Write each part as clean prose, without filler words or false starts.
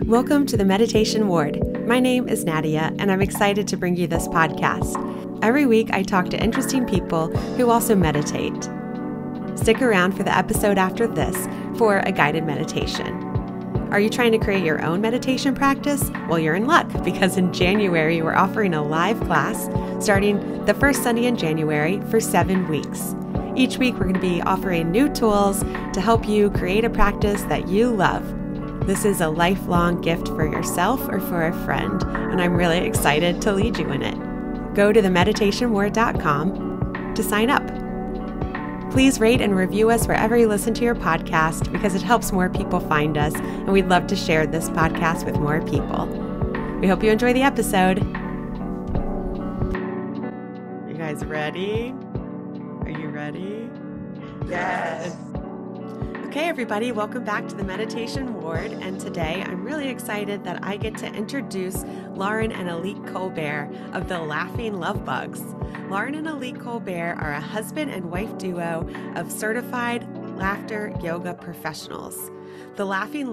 Welcome to the Meditation Ward. My name is Nadeya, and I'm excited to bring you this podcast. Every week, I talk to interesting people who also meditate. Stick around for the episode after this for a guided meditation. Are you trying to create your own meditation practice? Well, you're in luck, because in January, we're offering a live class starting the first Sunday in January for 7 weeks. Each week, we're going to be offering new tools to help you create a practice that you love. This is a lifelong gift for yourself or for a friend, and I'm really excited to lead you in it. Go to themeditationward.com to sign up. Please rate and review us wherever you listen to your podcast, because it helps more people find us, and we'd love to share this podcast with more people. We hope you enjoy the episode. You guys ready? Are you ready? Yes. Okay, everybody, welcome back to the Meditation Ward. And today I'm really excited that I get to introduce Lauren and Alik Colbert of the Laughing Lovebugs. Lauren and Alik Colbert are a husband and wife duo of certified laughter yoga professionals. The Laughing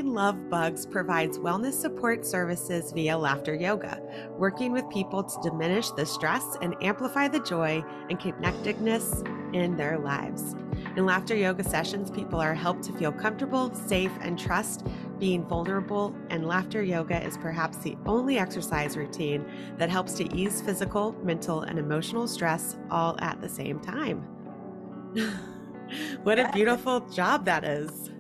Lovebugs provides wellness support services via laughter yoga, working with people to diminish the stress and amplify the joy and connectedness in their lives. In laughter yoga sessions, people are helped to feel comfortable, safe, and trust being vulnerable, and laughter yoga is perhaps the only exercise routine that helps to ease physical, mental, and emotional stress all at the same time. What a beautiful job that is.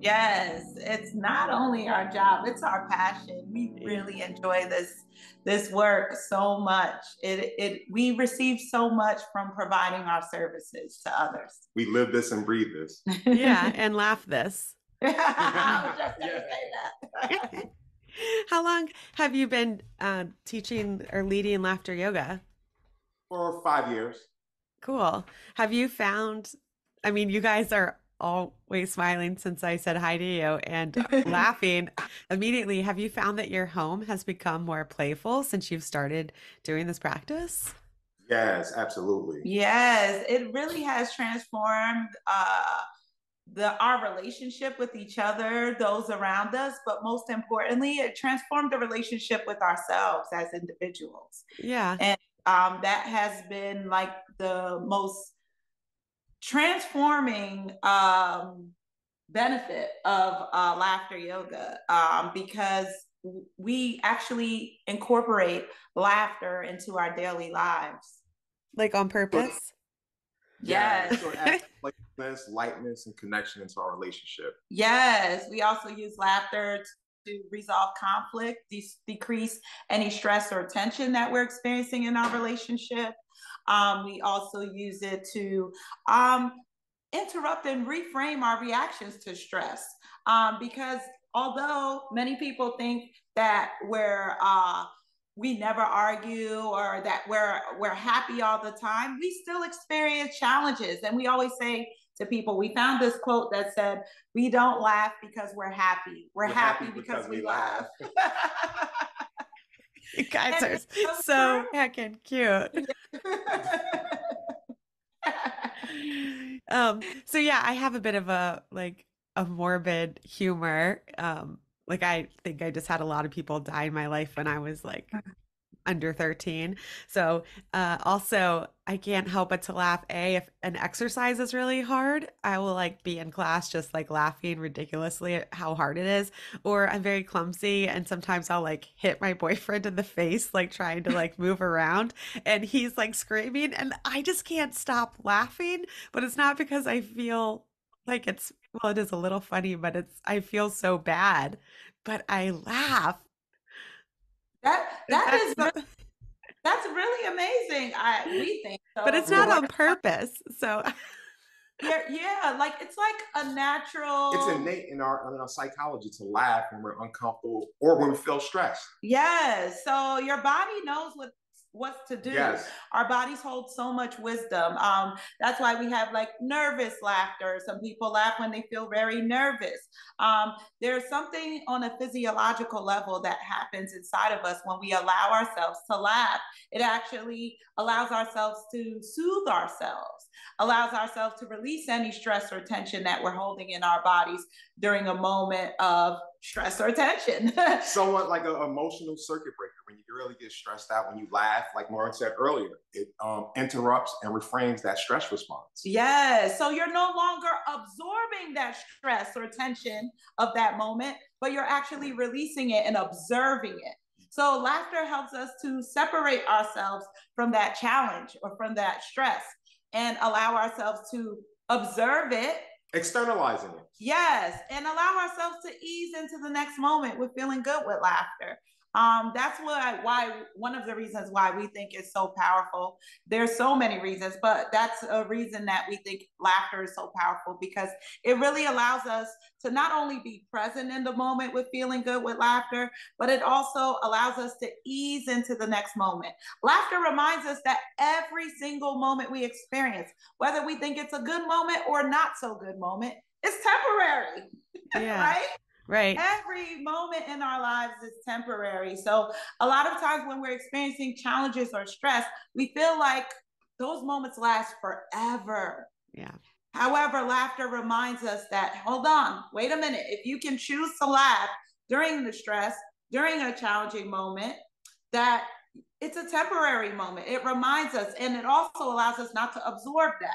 Yes, it's not only our job, it's our passion. We really enjoy this work so much. We receive so much from providing our services to others. We live this and breathe this. Yeah, and laugh this. I was just going to say that. How long have you been teaching or leading laughter yoga? For 5 years. Cool. Have you found, you guys are always smiling since I said hi to you and laughing immediately. Have you found that your home has become more playful since you've started doing this practice? Yes, absolutely. Yes, it really has transformed our relationship with each other, those around us, but most importantly, it transformed the relationship with ourselves as individuals. Yeah. And that has been like the most transforming benefit of laughter yoga, because we actually incorporate laughter into our daily lives. Like on purpose? Yes. So add lightness, and connection into our relationship. Yes. We also use laughter to resolve conflict, decrease any stress or tension that we're experiencing in our relationship. We also use it to interrupt and reframe our reactions to stress. Because although many people think that we never argue or that we're happy all the time, we still experience challenges. And we always say to people, we found this quote that said, "We don't laugh because we're happy. We're happy because we laugh." You guys are so heckin' cute. So yeah, I have a bit of a morbid humor. I think I just had a lot of people die in my life when I was under 13. So also I can't help but to laugh. If an exercise is really hard, I will be in class just laughing ridiculously at how hard it is. Or I'm very clumsy, and sometimes I'll hit my boyfriend in the face trying to move around, and he's screaming, and I just can't stop laughing. But it's not because I feel it is a little funny, but I feel so bad, but I laugh. That's really amazing. We think so. But it's not on purpose. So yeah, it's like a natural. It's innate in our psychology to laugh when we're uncomfortable or when we feel stressed. Yes. So your body knows what's to do. Yes. Our bodies hold so much wisdom. That's why we have like nervous laughter. Some people laugh when they feel very nervous. There's something on a physiological level that happens inside of us when we allow ourselves to laugh. It actually allows ourselves to soothe ourselves, allows ourselves to release any stress or tension that we're holding in our bodies during a moment of stress or tension. Somewhat like an emotional circuit breaker. When you really get stressed out, when you laugh, like Lauren said earlier, it interrupts and reframes that stress response. Yes. So you're no longer absorbing that stress or tension of that moment, but you're actually releasing it and observing it. So laughter helps us to separate ourselves from that challenge or from that stress and allow ourselves to observe it, externalizing it. Yes, and allow ourselves to ease into the next moment with feeling good with laughter. That's why one of the reasons why we think it's so powerful. There's so many reasons, but that's a reason that we think laughter is so powerful because it really allows us to not only be present in the moment with feeling good with laughter, but it also allows us to ease into the next moment. Laughter reminds us that every single moment we experience, whether we think it's a good moment or not so good moment, it's temporary, Yeah. right? Right. Every moment in our lives is temporary. So a lot of times when we're experiencing challenges or stress, we feel like those moments last forever. Yeah. However, laughter reminds us that, hold on, wait a minute. If you can choose to laugh during the stress, during a challenging moment, that it's a temporary moment. It reminds us, and it also allows us not to absorb that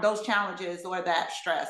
those challenges or that stress.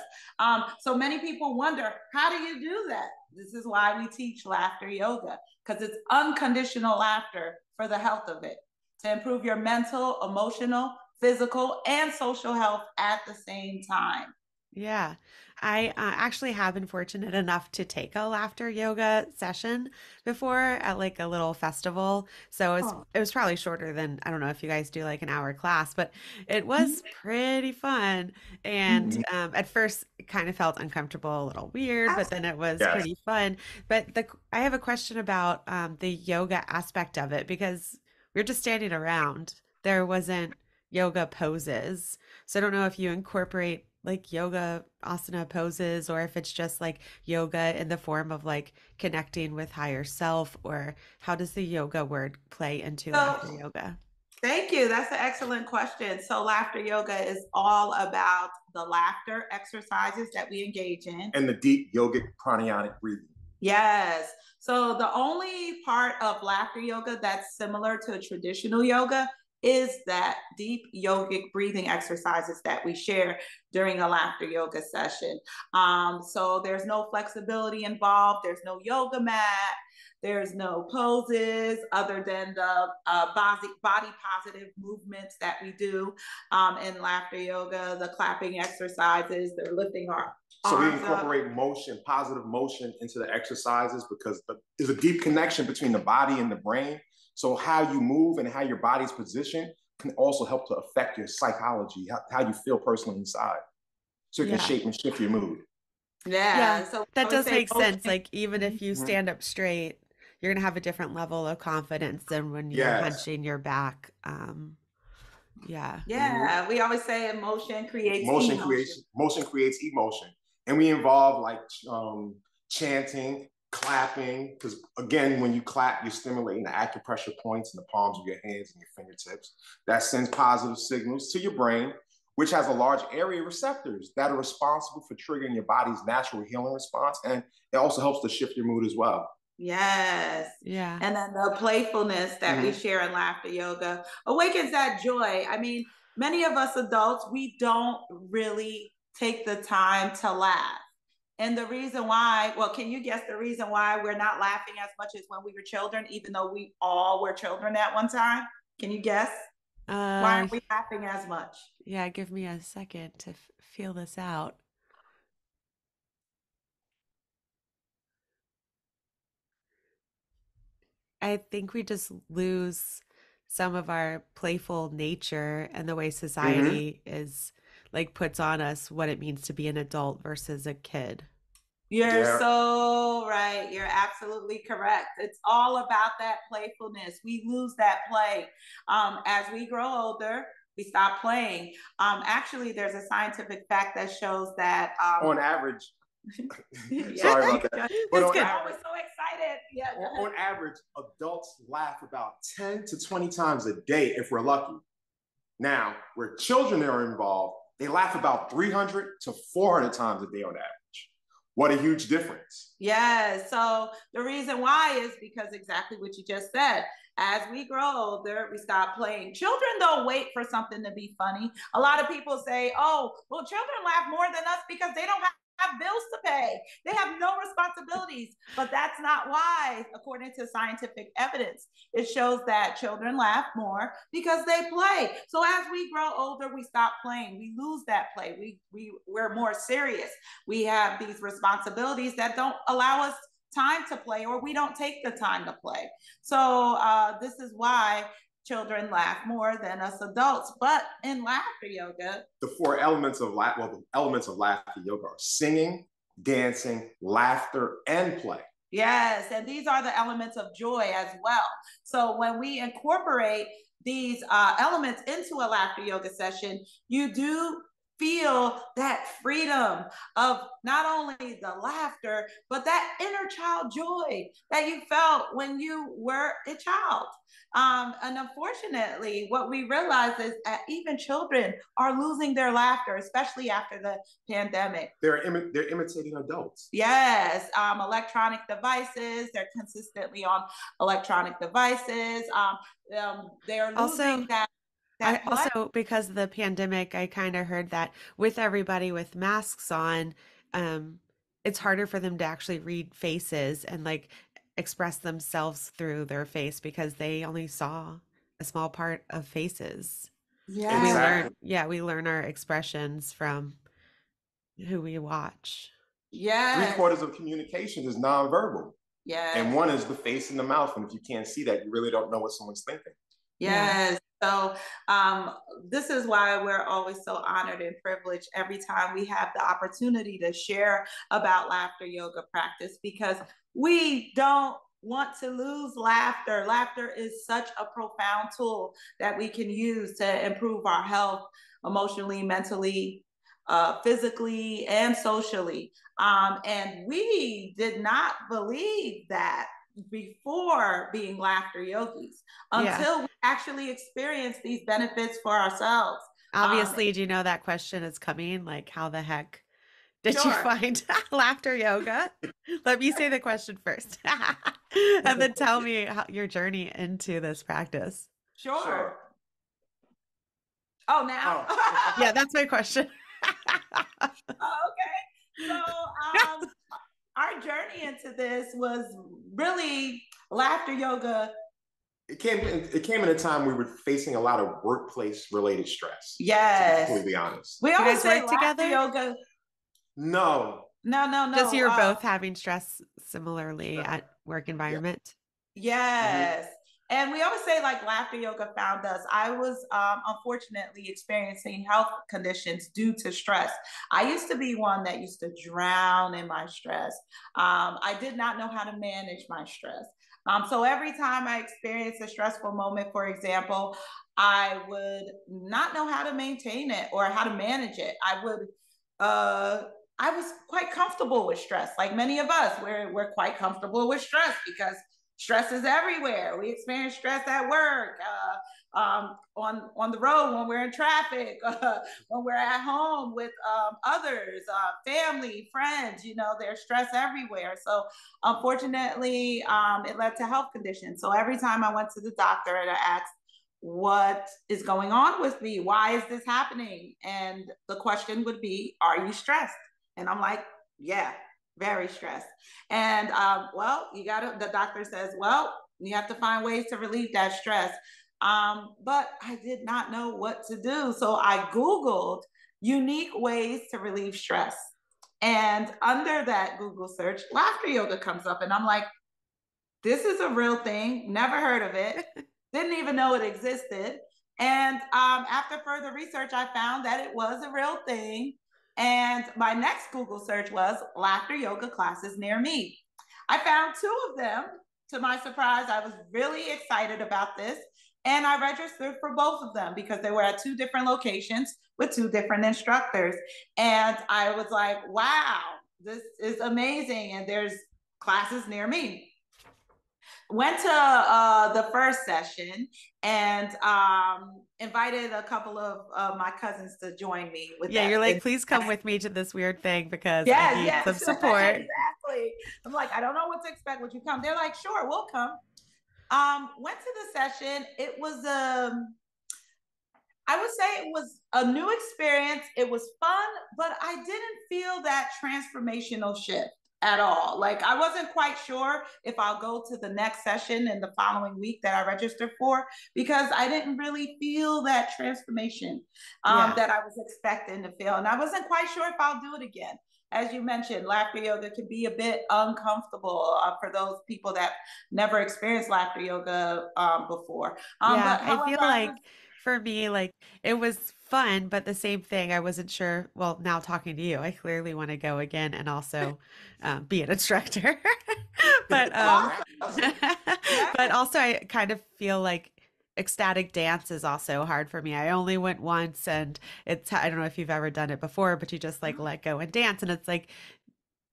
So many people wonder, how do you do that? This is why we teach laughter yoga, because it's unconditional laughter for the health of it, to improve your mental, emotional, physical, and social health at the same time. Yeah, I actually have been fortunate enough to take a laughter yoga session before at like a little festival. So Oh. it was probably shorter than I don't know if you guys do like an hour class, but it was pretty fun. And Mm-hmm. at first, it kind of felt uncomfortable, a little weird, but then it was Yes. pretty fun. But I have a question about the yoga aspect of it because we are just standing around. There wasn't yoga poses. So I don't know if you incorporate like yoga asana poses or if it's just like yoga in the form of like connecting with higher self, or how does the yoga word play into So laughter yoga? thank you. That's an excellent question. So, laughter yoga is all about the laughter exercises that we engage in. And the deep yogic pranayamic breathing. Yes. So, the only part of laughter yoga that's similar to traditional yoga is that deep yogic breathing exercises that we share during a laughter yoga session. So, there's no flexibility involved, there's no yoga mat. There's no poses other than the body positive movements that we do in laughter yoga, the clapping exercises, the lifting our So we arms up. incorporate motion, positive motion into the exercises because there's a deep connection between the body and the brain. So how you move and how your body's positioned can also help to affect your psychology, how you feel personally inside. So it can Yeah. shape and shift your mood. Yeah, Yeah. So I that would does say make sense. motion. Like even if you Mhm. stand up straight, you're gonna have a different level of confidence than when you're Yes. hunching your back. Yeah. Mhm. Yeah. We always say emotion creates Motion emotion. creates emotion, and we involve like chanting, clapping, because again, when you clap, you're stimulating the acupressure points in the palms of your hands and your fingertips. That sends positive signals to your brain, which has a large area of receptors that are responsible for triggering your body's natural healing response, and it also helps to shift your mood as well. Yes. Yeah. And then the playfulness that we Mm-hmm. share in laughter yoga awakens that joy. I mean, many of us adults, we don't really take the time to laugh. And the reason why, well, can you guess the reason why we're not laughing as much as when we were children, even though we all were children at one time? Can you guess? Why Uh, aren't we laughing as much? yeah, give me a second to feel this out. I think we just lose some of our playful nature and the way Mm-hmm. society is like puts on us what it means to be an adult versus a kid. You're Yeah. so right. You're absolutely correct. It's all about that playfulness. We lose that play. As we grow older, we stop playing. Actually, there's a scientific fact that shows that On average, yeah, sorry about that. But That's on good. I average, was so excited. Yeah, on average, adults laugh about 10 to 20 times a day if we're lucky. Now, where children are involved, they laugh about 300 to 400 times a day on average. What a huge difference. yes. So the reason why is because exactly what you just said. As we grow older, we stop playing. Children don't wait for something to be funny. A lot of people say, oh, well, children laugh more than us because they don't have bills to pay. They have no responsibilities. But that's not why, according to scientific evidence. It shows that children laugh more because they play. So as we grow older, we stop playing. We lose that play. We're more serious. We have these responsibilities that don't allow us time to play, or we don't take the time to play. So this is why children laugh more than us adults. But in laughter yoga, The four elements of the elements of laughter yoga are singing, dancing, laughter, and play. yes, and these are the elements of joy as well. So when we incorporate these elements into a laughter yoga session, you do feel that freedom of not only the laughter, but that inner child joy that you felt when you were a child. And unfortunately, what we realize is that even children are losing their laughter, especially after the pandemic. They're imitating adults. Yes, electronic devices. They're consistently on electronic devices. They're Also, losing that I play. also, because of the pandemic, I kind of heard that with everybody with masks on, um, it's harder for them to actually read faces and like express themselves through their face because they only saw a small part of faces. And we Yes, Exactly. learn, yeah, we learn our expressions from who we watch. Three yes, quarters of communication is nonverbal, and yes. one is the face and the mouth. And if you can't see that, you really don't know what someone's thinking. Yeah. Yes. So um, this is why we're always so honored and privileged every time we have the opportunity to share about laughter yoga practice, because we don't want to lose laughter. Laughter is such a profound tool that we can use to improve our health emotionally, mentally, physically, and socially. And we did not believe that before being laughter yogis Yeah. until we actually experience these benefits for ourselves. Um, Obviously, do you know that question is coming? Like, how the heck did you sure, find laughter yoga? Let me say the question first. And then tell me how, your journey into this practice. sure. Sure. Oh, now? Oh. Yeah, that's my question. Okay. So, our journey into this was really laughter yoga. It came in a time we were facing a lot of workplace related stress, to be Yes. completely honest. We Do you always guys say work laughter together? yoga. No. No, no, Just no. you're both having stress similarly Stress. at work Yeah. environment? Mm-hmm. Yes. And we always say like laughter yoga found us. I was unfortunately experiencing health conditions due to stress. I used to be one that used to drown in my stress. I did not know how to manage my stress. So every time I experienced a stressful moment, for example, I would not know how to maintain it or how to manage it. Uh, I was quite comfortable with stress. Like many of us, we're quite comfortable with stress because stress is everywhere. We experience stress at work, on the road, when we're in traffic, when we're at home with others, family, friends. You know, there's stress everywhere. So unfortunately, it led to health conditions. So every time I went to the doctor and I asked, what is going on with me? Why is this happening? And the question would be, are you stressed? And I'm like, yeah, very stressed. And well, the doctor says, well, you have to find ways to relieve that stress. But I did not know what to do. So I Googled unique ways to relieve stress. And under that Google search, laughter yoga comes up. And I'm like, this is a real thing. Never heard of it. Didn't even know it existed. And after further research, I found that it was a real thing. And my next Google search was laughter yoga classes near me. I found 2 of them. To my surprise, I was really excited about this. And I registered for both of them because they were at 2 different locations with 2 different instructors. And I was like, wow, this is amazing. And there's classes near me. Went to the first session and invited a couple of my cousins to join me with Yeah, that. you're like, please come with me to this weird thing because I Yes, need yes, some support. exactly. I'm like, I don't know what to expect. Would you come? They're like, sure, we'll come. Went to the session. It was I would say it was a new experience. It was fun, but I didn't feel that transformational shift at all. Like I wasn't quite sure if I'll go to the next session in the following week that I registered for because I didn't really feel that transformation that I was expecting to feel. And I wasn't quite sure if I'll do it again. As you mentioned, laughter yoga can be a bit uncomfortable for those people that never experienced laughter yoga before. Yeah, But I however, feel like for me, like it was fun, but the same thing. I wasn't sure. Well, now talking to you, I clearly want to go again and also be an instructor. But awesome. Yeah. but also I kind of feel like ecstatic dance is also hard for me. I only went once and it's I don't know if you've ever done it before, but you just like let go and dance and it's like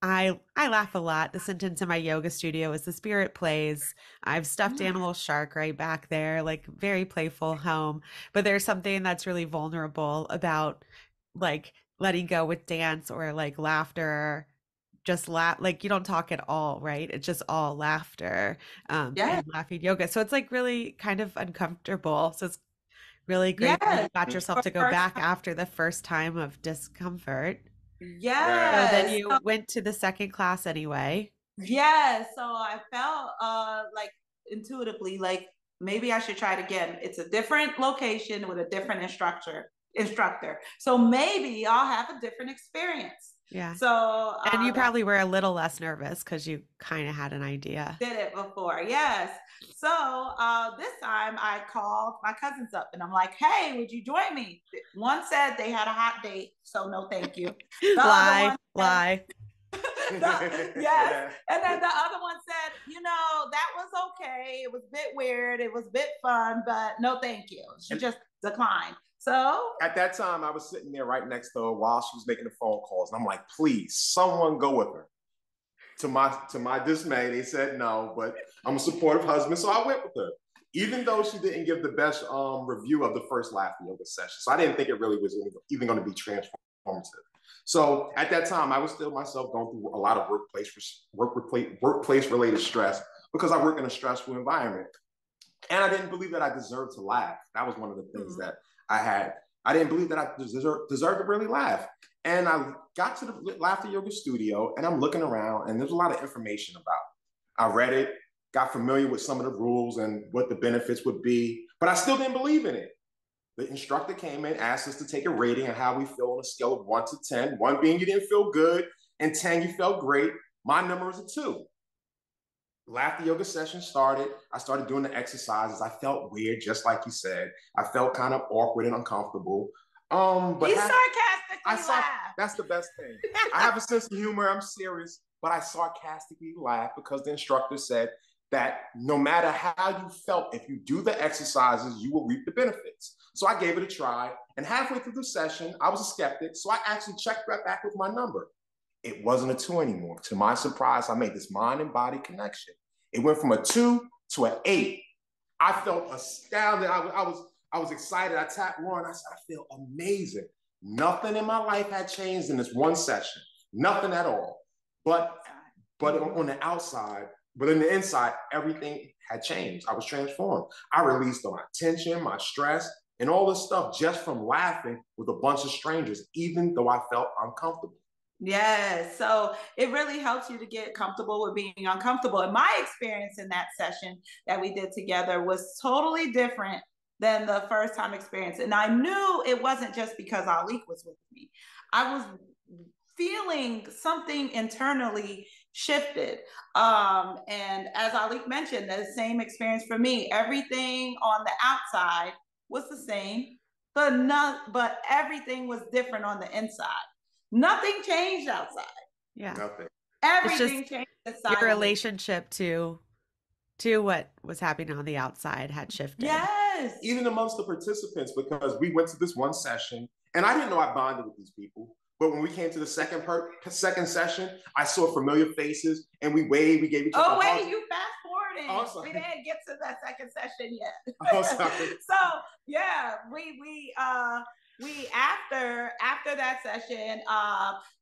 I laugh a lot. The sentence in my yoga studio is the spirit plays. I've stuffed animal shark right back there, like very playful home. But there's something that's really vulnerable about like letting go with dance or like laughter. Just laugh like you don't talk at all, right? It's just all laughter Yeah. and laughing yoga. So it's like really kind of uncomfortable. So it's really great that you Yes. got yourself to go back after the first time of discomfort. So then Yes. you went to the second class anyway. Yes. So I felt like intuitively like maybe I should try it again. It's a different location with a different instructor. So maybe I'll have a different experience. Yeah. So And you probably were a little less nervous because you kind of had an idea. did it before. Yes. So this time I called my cousins up and I'm like, hey, would you join me? One said they had a hot date, so no thank you. The other Lie, one said, lie. yes. And then the other one said, that was okay. It was a bit weird. It was a bit fun, but no thank you. She just declined. So at that time, I was sitting there right next to her while she was making the phone calls. And I'm like, please, someone go with her. To my dismay, they said no, but I'm a supportive husband, so I went with her. Even though she didn't give the best review of the first laughing yoga session. So I didn't think it really was even going to be transformative. So at that time, I was still myself going through a lot of workplace related stress because I work in a stressful environment. And I didn't believe that I deserved to laugh. That was one of the things that I had. I didn't believe that I deserved to really laugh. And I got to the laughter yoga studio and I'm looking around and there's a lot of information about it. I read it, got familiar with some of the rules and what the benefits would be, but I still didn't believe in it. The instructor came in, asked us to take a rating on how we feel on a scale of 1 to 10, 1 being you didn't feel good and 10 you felt great. My number is a 2. Laughter yoga session started. I started doing the exercises. I felt weird, just like you said. I felt kind of awkward and uncomfortable. But he sarcastically laughed. That's the best thing. I have a sense of humor. I'm serious, but I sarcastically laughed because the instructor said that no matter how you felt, if you do the exercises, you will reap the benefits. So I gave it a try. And halfway through the session, I was a skeptic. So I actually checked right back with my number. It wasn't a 2 anymore. To my surprise, I made this mind and body connection. It went from a 2 to an 8. I felt astounded. I was excited. I tapped 1. I said, I feel amazing. Nothing in my life had changed in this one session. Nothing at all. But on the outside, but in the inside, everything had changed. I was transformed. I released all my tension, my stress, and all this stuff just from laughing with a bunch of strangers, even though I felt uncomfortable. Yes. So it really helps you to get comfortable with being uncomfortable. And my experience in that session that we did together was totally different than the first time experience. And I knew it wasn't just because Alik was with me. I was feeling something internally shifted. And as Alik mentioned, the same experience for me. Everything on the outside was the same, but everything was different on the inside. Nothing changed outside. Yeah. Nothing. Everything changed inside. Your relationship to what was happening on the outside had shifted. Yes. Even amongst the participants, because we went to this one session and I didn't know I bonded with these people. But when we came to the second session, I saw familiar faces and we waved, we gave each other. Oh, wait, you fast forwarding. Oh, we didn't get to that second session yet. Oh, sorry. So yeah, we after that session,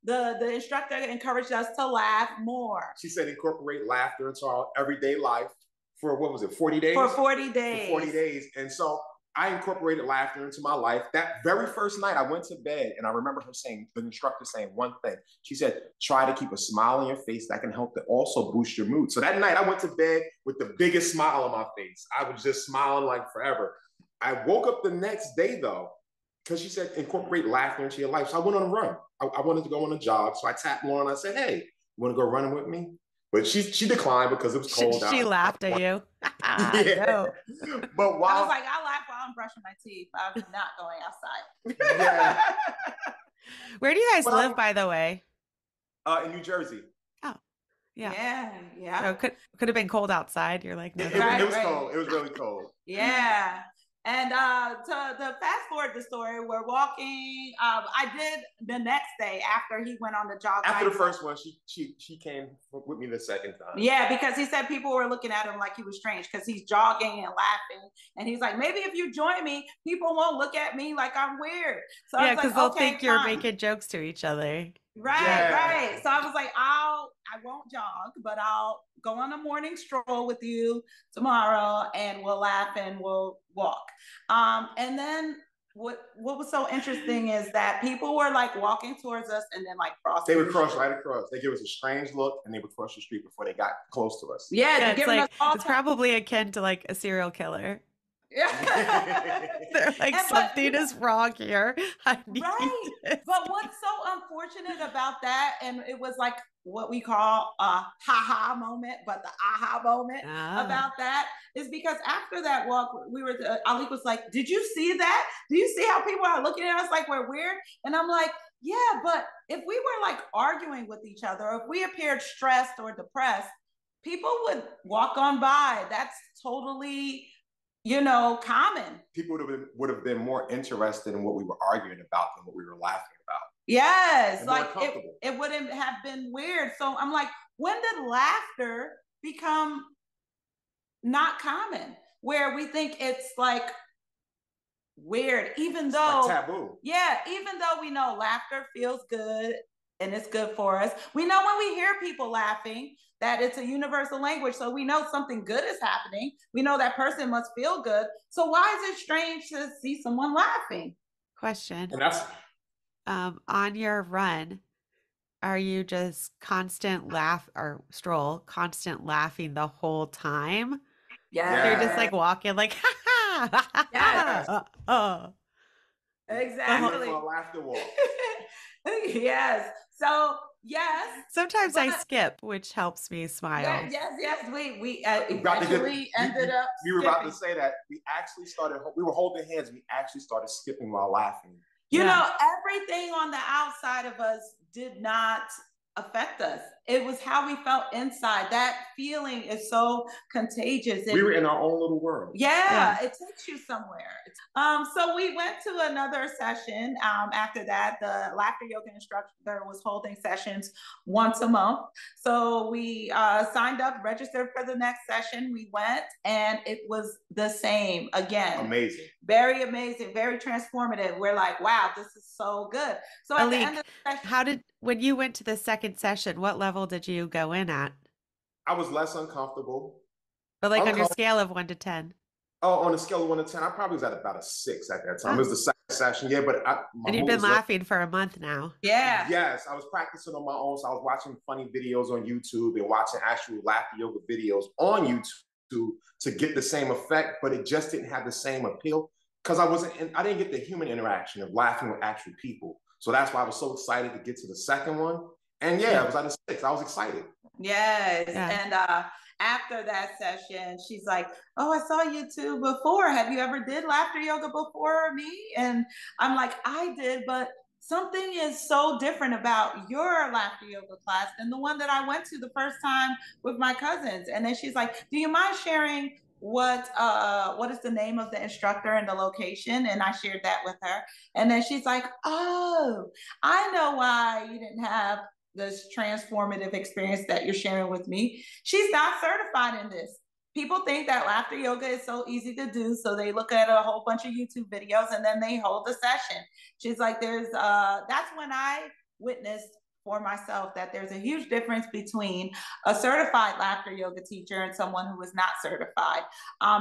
the instructor encouraged us to laugh more. She said incorporate laughter into our everyday life for, what was it, 40 days? For 40 days. For 40 days. And so I incorporated laughter into my life. That very first night I went to bed and I remember her saying, the instructor saying one thing. She said, try to keep a smile on your face that can help to also boost your mood. So that night I went to bed with the biggest smile on my face. I was just smiling like forever. I woke up the next day though, because she said incorporate laughter into your life. So I went on a run. I wanted to go on a jog. So I tapped Lauren and I said, hey, you want to go running with me? But she declined because it was cold out. She laughed at you. Yeah. No. But while I was like, I laugh while I'm brushing my teeth. I'm not going outside. Yeah. Where do you guys live, by the way? In New Jersey. Oh, yeah. Yeah, yeah. So it could have been cold outside. You're like, no. It was cold. It was really cold. Yeah. And to fast forward the story, we're walking. I did the next day after he went on the jog. After the first one, she came with me the second time. Yeah, because he said people were looking at him like he was strange because he's jogging and laughing. And he's like, maybe if you join me, people won't look at me like I'm weird. So yeah, because they'll think you're fine. making jokes to each other. Right. So I was like, I won't jog, but I'll go on a morning stroll with you tomorrow and we'll laugh and we'll walk. And then what was so interesting is that people were like walking towards us and then like crossing. They would cross right across. They give us a strange look and they would cross the street before they got close to us. Yeah, it's probably akin to like a serial killer. Yeah. They're like, something is wrong here. Right. But what's so unfortunate about that, and it was like what we call a ha-ha moment, but the aha moment about that is because after that walk, Alik was like, did you see that? Do you see how people are looking at us like we're weird? And I'm like, yeah, but if we were like arguing with each other, if we appeared stressed or depressed, people would walk on by. That's totally common. People would have been more interested in what we were arguing about than what we were laughing about. Yes, like it wouldn't have been weird. So I'm like, when did laughter become not common? Where we think it's like weird, even though like taboo. Yeah, even though we know laughter feels good and it's good for us. We know when we hear people laughing that it's a universal language. So we know something good is happening. We know that person must feel good. So why is it strange to see someone laughing? Question. And that's on your run, are you just constant laughing the whole time? Yeah. You're just like walking like, ha ha. Yes. Exactly. Laughter walk. Yes. So yes. Sometimes I skip, which helps me smile. Yes. We eventually ended up. You were about to say that we were holding hands. And we actually started skipping while laughing. You know, everything on the outside of us did not affect us. It was how we felt inside. That feeling is so contagious. We were in our own little world. Yeah, it takes you somewhere. So we went to another session. After that, the laughter yoga instructor was holding sessions once a month. So we signed up, registered for the next session. We went, and it was the same again. Amazing. Very amazing, very transformative. We're like, wow, this is so good. So at the end of the session, when you went to the second session, what level did you go in at? I was less uncomfortable. But like on your scale of 1 to 10? Oh, on a scale of 1 to 10, I probably was at about a 6 at that time. It was the second session. Yeah, but and you've been laughing for a month now. Yeah. Yes, I was practicing on my own. So I was watching funny videos on YouTube and watching actual laughter yoga videos on YouTube to get the same effect, but it just didn't have the same appeal because I didn't get the human interaction of laughing with actual people. So that's why I was so excited to get to the second one. And I was at a 6. I was excited. Yes. Yeah. And after that session, she's like, oh, I saw you two before. Have you ever did laughter yoga before me? And I'm like, I did, but something is so different about your laughter yoga class than the one that I went to the first time with my cousins. And then she's like, do you mind sharing what is the name of the instructor and the location? And I shared that with her. And then she's like, oh, I know why you didn't have this transformative experience that you're sharing with me. She's not certified in this. People think that laughter yoga is so easy to do, so they look at a whole bunch of YouTube videos and then they hold a session. She's like, that's when I witnessed for myself that there's a huge difference between a certified laughter yoga teacher and someone who is not certified.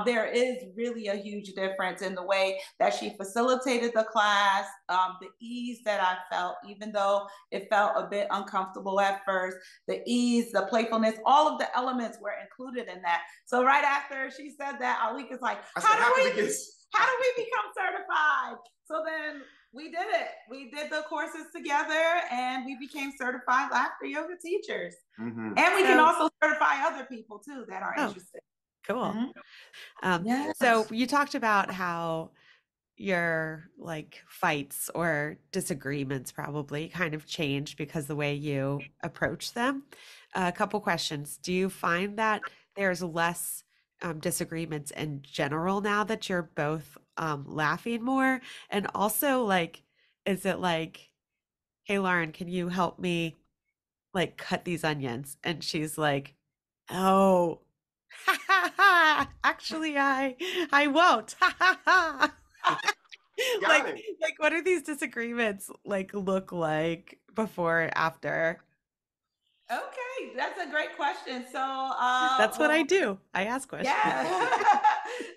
There is really a huge difference in the way that she facilitated the class, the ease that I felt, even though it felt a bit uncomfortable at first, the ease, the playfulness, all of the elements were included in that. So right after she said that, Alik is like, how do we become certified? So then we did it. We did the courses together and we became certified laughter yoga teachers. Mm-hmm. And we can also certify other people too that are interested. Cool. Mm-hmm. Yes. So you talked about how your like fights or disagreements probably kind of changed because the way you approach them. A couple questions. Do you find that there's less disagreements in general now that you're both laughing more? And also, like, is it like, hey, Lauren, can you help me like cut these onions? And she's like, oh, actually, I won't. like what do these disagreements like look like before and after? Okay, that's a great question. So that's what I do. I ask questions. Yeah.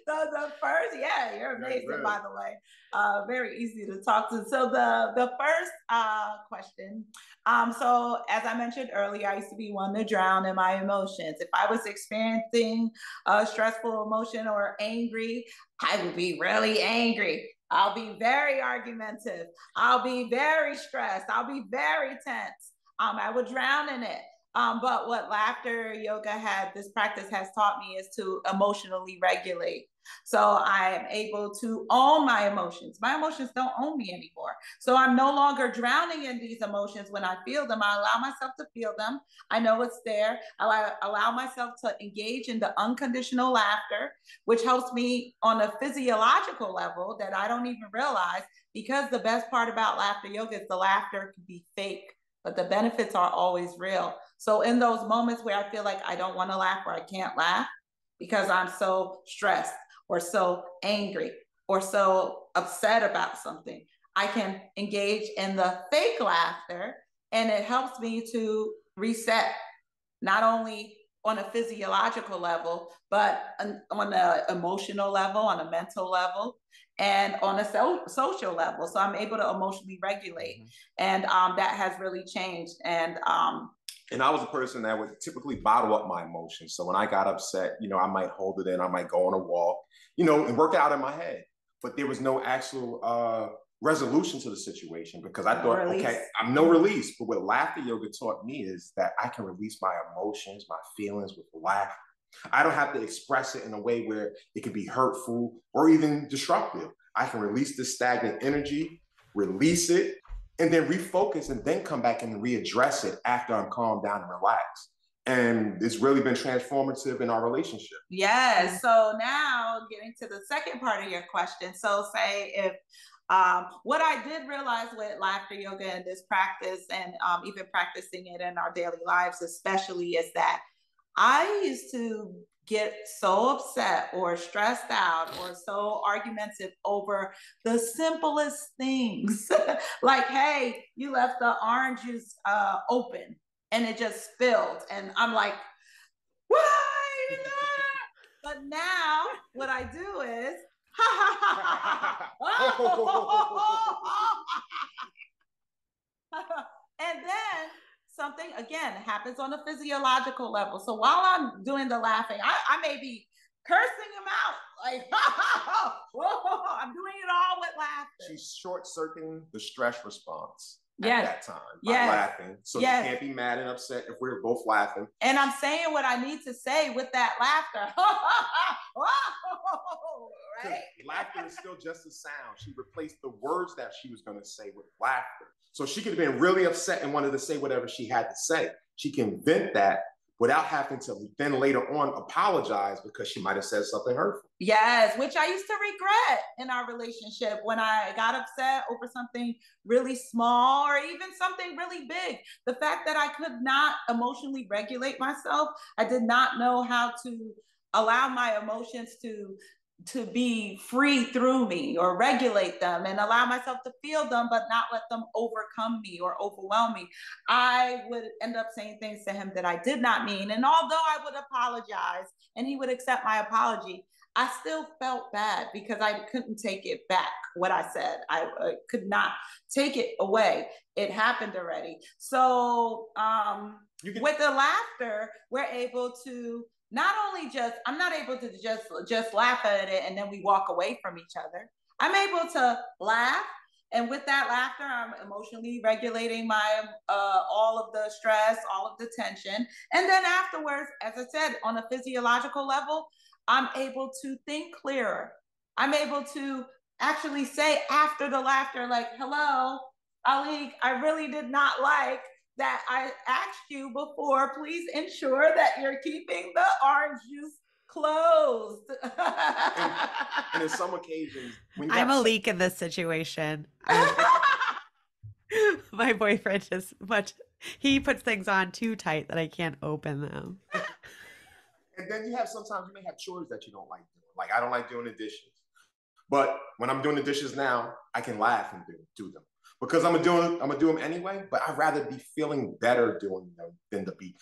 So the first, you're amazing, right, by the way. Very easy to talk to. So the first question. So as I mentioned earlier, I used to be one to drown in my emotions. If I was experiencing a stressful emotion or angry, I would be really angry. I'll be very argumentative. I'll be very stressed. I'll be very tense. I would drown in it. But what laughter yoga this practice has taught me is to emotionally regulate. So I am able to own my emotions. My emotions don't own me anymore. So I'm no longer drowning in these emotions when I feel them. I allow myself to feel them. I know it's there. I allow myself to engage in the unconditional laughter, which helps me on a physiological level that I don't even realize, because the best part about laughter yoga is the laughter can be fake, but the benefits are always real. So in those moments where I feel like I don't want to laugh or I can't laugh because I'm so stressed or so angry or so upset about something, I can engage in the fake laughter, and it helps me to reset, not only on a physiological level, but on an emotional level, on a mental level, and on a social level. So I'm able to emotionally regulate. Mm-hmm. And that has really changed. And I was a person that would typically bottle up my emotions. So when I got upset, I might hold it in, I might go on a walk, and work it out in my head. But there was no actual resolution to the situation, because I thought, okay, I'm no release. But what laughter yoga taught me is that I can release my emotions, my feelings with laughter. I don't have to express it in a way where it could be hurtful or even disruptive. I can release the stagnant energy, release it, and then refocus, and then come back and readdress it after I'm calmed down and relaxed. And it's really been transformative in our relationship. Yes. So now getting to the second part of your question. So say if what I did realize with laughter yoga and this practice, and even practicing it in our daily lives especially, is that I used to get so upset or stressed out or so argumentative over the simplest things. Like, hey, you left the orange juice open and it just spilled. And I'm like, why? But now what I do is, and then something again happens on a physiological level. So while I'm doing the laughing, I may be cursing him out, like, I'm doing it all with laughter. She's short-circuiting the stress response at that time by laughing. So she can't be mad and upset if we're both laughing. And I'm saying what I need to say with that laughter. right? Laughter is still just a sound. She replaced the words that she was going to say with laughter. So she could have been really upset and wanted to say whatever she had to say. She can vent that without having to then later on apologize because she might have said something hurtful. Yes, which I used to regret in our relationship when I got upset over something really small or even something really big. The fact that I could not emotionally regulate myself, I did not know how to allow my emotions to be free through me or regulate them and allow myself to feel them but not let them overcome me or overwhelm me. I would end up saying things to him that I did not mean, and although I would apologize and he would accept my apology, I still felt bad because I couldn't take it back. What I said, I could not take it away. It happened already. So with the laughter, we're able to not only just, I'm not able to just laugh at it and then we walk away from each other. I'm able to laugh, and with that laughter, I'm emotionally regulating my all of the stress, all of the tension, and then afterwards, as I said, on a physiological level, I'm able to think clearer. I'm able to actually say after the laughter, like, hello, Alik, I really did not like that I asked you before. Please ensure that you're keeping the orange juice closed. And in some occasions, when I'm a leak in this situation. My boyfriend is he puts things on too tight that I can't open them. And then you have sometimes you may have chores that you don't like doing. Like I don't like doing the dishes. But when I'm doing the dishes now, I can laugh and do them. Because I'm gonna do them anyway, but I'd rather be feeling better doing them than to be,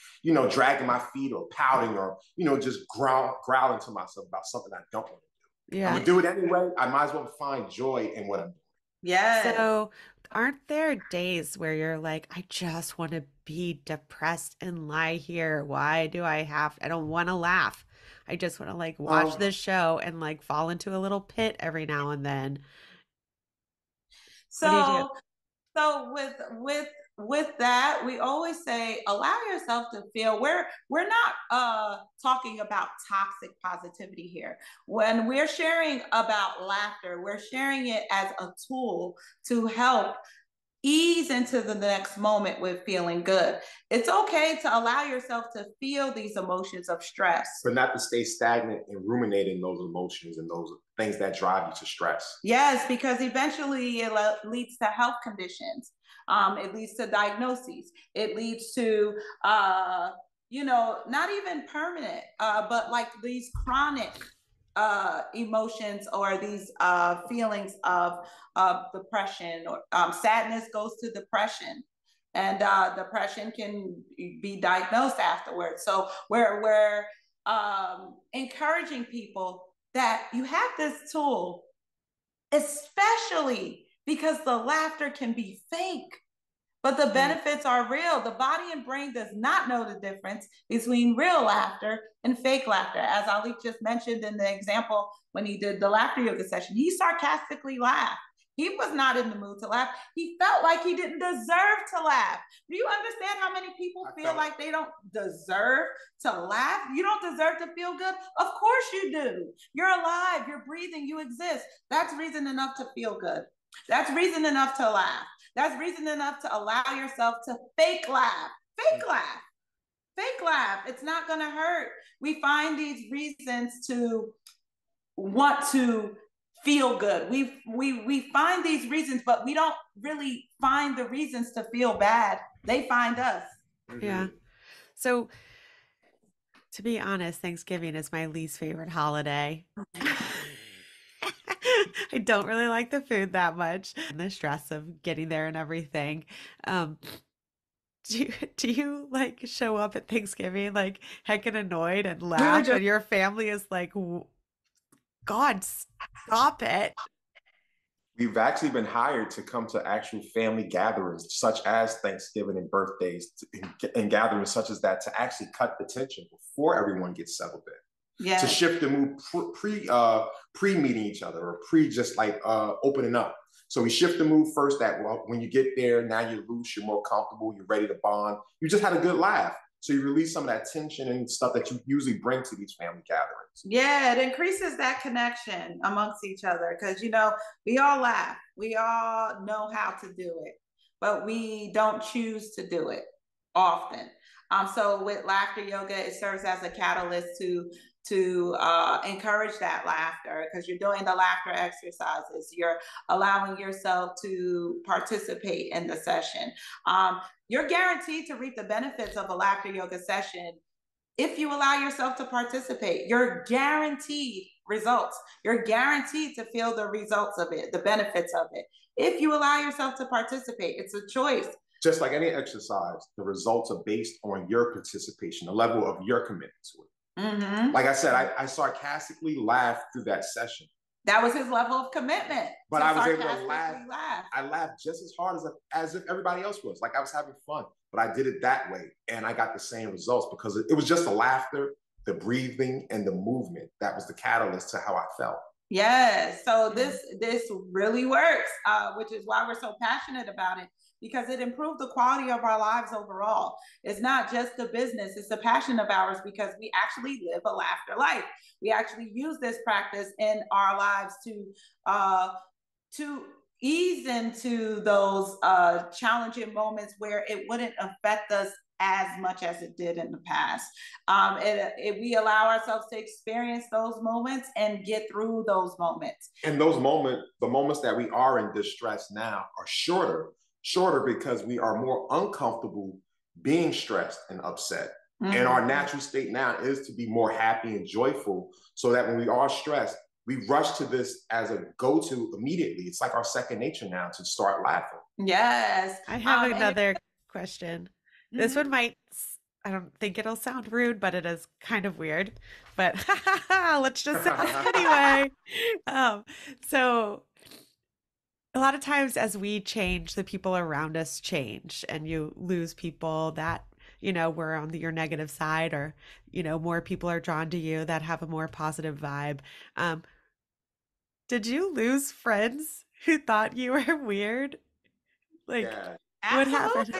dragging my feet or pouting or, just growling to myself about something I don't want to do. Yeah. I'm gonna do it anyway. I might as well find joy in what I'm doing. Yes. So aren't there days where you're like, I just want to be depressed and lie here? Why do I don't want to laugh. I just want to like watch this show and like fall into a little pit every now and then. So, what do you do? So with that, we always say allow yourself to feel. We're not talking about toxic positivity here. When we're sharing about laughter, we're sharing it as a tool to help ease into the next moment with feeling good. It's okay to allow yourself to feel these emotions of stress, but not to stay stagnant and ruminating those emotions and those things that drive you to stress. Yes, because eventually it leads to health conditions. It leads to diagnoses. It leads to not even permanent, but like these chronic emotions or these feelings of depression or sadness goes to depression, and depression can be diagnosed afterwards. So we're encouraging people that you have this tool, especially because the laughter can be fake, but the benefits are real. The body and brain does not know the difference between real laughter and fake laughter. As Alik just mentioned in the example when he did the laughter yoga session, he sarcastically laughed. He was not in the mood to laugh. He felt like he didn't deserve to laugh. Do you understand how many people feel like they don't deserve to laugh? You don't deserve to feel good? Of course you do. You're alive, you're breathing, you exist. That's reason enough to feel good. That's reason enough to laugh. That's reason enough to allow yourself to fake laugh. Fake laugh. Fake laugh. It's not going to hurt. We find these reasons to want to feel good. We find these reasons, but we don't really find the reasons to feel bad. They find us. Yeah. So to be honest, Thanksgiving is my least favorite holiday. I don't really like the food that much and the stress of getting there and everything. Do you like show up at Thanksgiving like heckin' annoyed and laugh and your family is like, God, stop it? We've actually been hired to come to actual family gatherings, such as Thanksgiving and birthdays, and gatherings such as that, to actually cut the tension before everyone gets settled in. Yes. To shift the mood pre meeting each other or just like opening up. So we shift the mood first. That when you get there, now you're loose, you're more comfortable, you're ready to bond. You just had a good laugh. So you release some of that tension and stuff that you usually bring to these family gatherings. Yeah, it increases that connection amongst each other because, we all laugh. We all know how to do it, but we don't choose to do it often. So with laughter yoga, it serves as a catalyst to encourage that laughter because you're doing the laughter exercises. You're allowing yourself to participate in the session. You're guaranteed to reap the benefits of a laughter yoga session if you allow yourself to participate. You're guaranteed results. You're guaranteed to feel the results of it, the benefits of it. If you allow yourself to participate, it's a choice. Just like any exercise, the results are based on your participation, the level of your commitment to it. Mm-hmm. Like I said, I sarcastically laughed through that session. That was his level of commitment. But I was able to laugh. I laughed just as hard as if everybody else was. Like I was having fun, but I did it that way. And I got the same results because it was just the laughter, the breathing, and the movement that was the catalyst to how I felt. Yes. So this really works, which is why we're so passionate about it, because it improved the quality of our lives overall. It's not just a business, it's a passion of ours because we actually live a laughter life. We actually use this practice in our lives to ease into those challenging moments where it wouldn't affect us as much as it did in the past. We allow ourselves to experience those moments and get through those moments. And those moments, the moments that we are in distress now are shorter because we are more uncomfortable being stressed and upset. Mm-hmm. And our natural state now is to be more happy and joyful so that when we are stressed, we rush to this as a go-to immediately. It's like our second nature now to start laughing. Yes. I have another question. This one might, I don't think it'll sound rude, but it is kind of weird. But let's just say this anyway. So a lot of times as we change, the people around us change, and you lose people that, were on your negative side, or, more people are drawn to you that have a more positive vibe. Did you lose friends who thought you were weird? Like, yeah. What happened?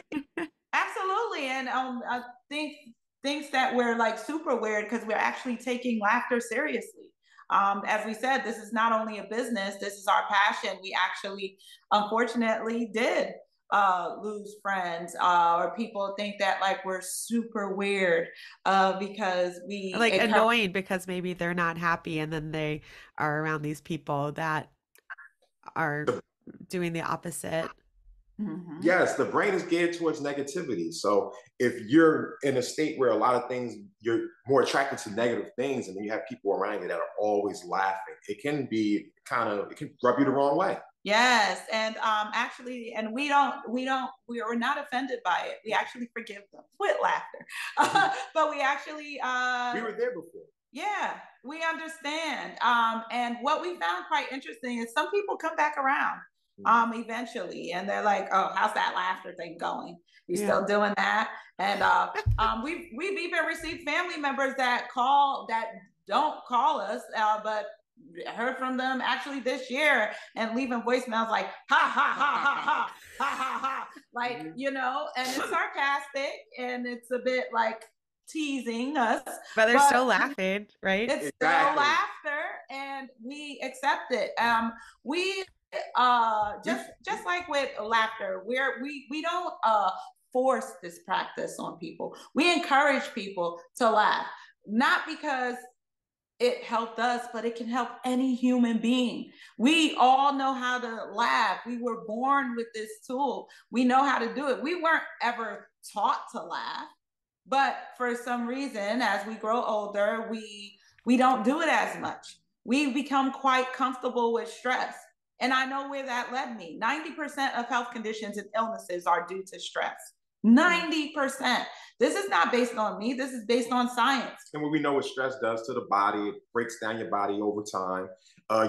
Absolutely. And I think things that were like super weird because we're actually taking laughter seriously. As we said, this is not only a business, this is our passion. We actually, unfortunately, did lose friends, or people think that like we're super weird because we like annoying because maybe they're not happy and then they are around these people that are doing the opposite. Mm-hmm. Yes, the brain is geared towards negativity. So if you're in a state where a lot of things, you're more attracted to negative things, and then you have people around you that are always laughing, it can rub you the wrong way. Yes, and actually, and we're not offended by it. We actually forgive them with laughter, but we actually we were there before. Yeah, we understand. And what we found quite interesting is some people come back around eventually, and they're like, "Oh, how's that laughter thing going? You still doing that?" And we've even received family members that don't call us, but heard from them actually this year and leaving voicemails like ha ha ha ha ha ha ha ha, like and it's sarcastic and it's a bit like teasing us, but they're still laughing, right? It's still laughter, and we accept it. We just like with laughter, we don't force this practice on people. We encourage people to laugh, not because it helped us, but it can help any human being. We all know how to laugh. We were born with this tool. We know how to do it. We weren't ever taught to laugh, but for some reason, as we grow older, we don't do it as much. We become quite comfortable with stress. And I know where that led me. 90% of health conditions and illnesses are due to stress. 90%. This is not based on me. This is based on science. And when we know what stress does to the body, it breaks down your body over time.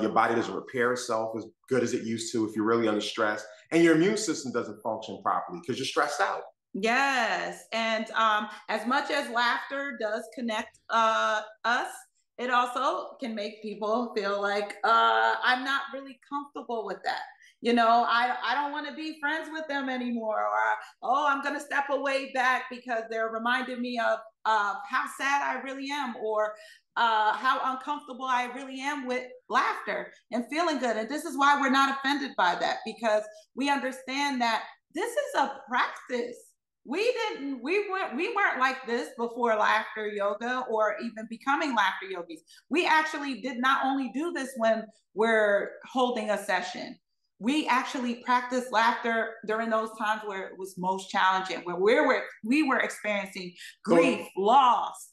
Your body doesn't repair itself as good as it used to if you're really under stress. And your immune system doesn't function properly because you're stressed out. Yes. And as much as laughter does connect us, it also can make people feel like I'm not really comfortable with that. I don't want to be friends with them anymore, or oh, I'm going to step away back because they're reminding me of how sad I really am, or how uncomfortable I really am with laughter and feeling good. And this is why we're not offended by that, because we understand that this is a practice. We weren't like this before laughter yoga or even becoming laughter yogis. We actually did not only do this when we're holding a session. We actually practiced laughter during those times where it was most challenging, where we were experiencing grief, loss.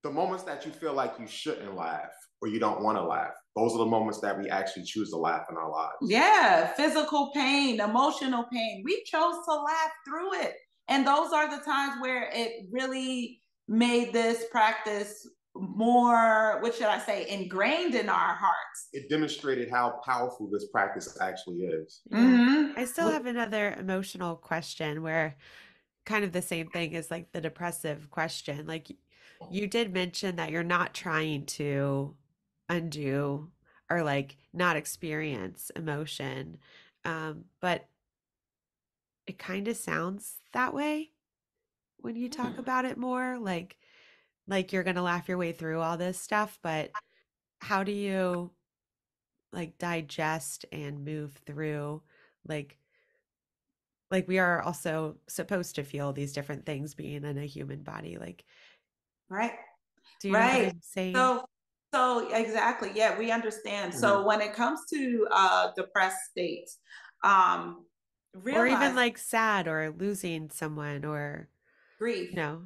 The moments that you feel like you shouldn't laugh or you don't want to laugh, those are the moments that we actually choose to laugh in our lives. Yeah, physical pain, emotional pain. We chose to laugh through it. And those are the times where it really made this practice more, what should I say, ingrained in our hearts. It demonstrated how powerful this practice actually is. Yeah. Mm-hmm. I still have another emotional question where kind of the same thing as like the depressive question. Like you did mention that you're not trying to undo or like not experience emotion. But it kind of sounds that way when you talk about it more, like you're gonna laugh your way through all this stuff, but how do you like digest and move through like we are also supposed to feel these different things being in a human body. Like, Right. do you know what Right. I'm saying? So exactly. Yeah, we understand. Mm-hmm. So when it comes to depressed states, Or even realize like sad or losing someone or, grief, yeah.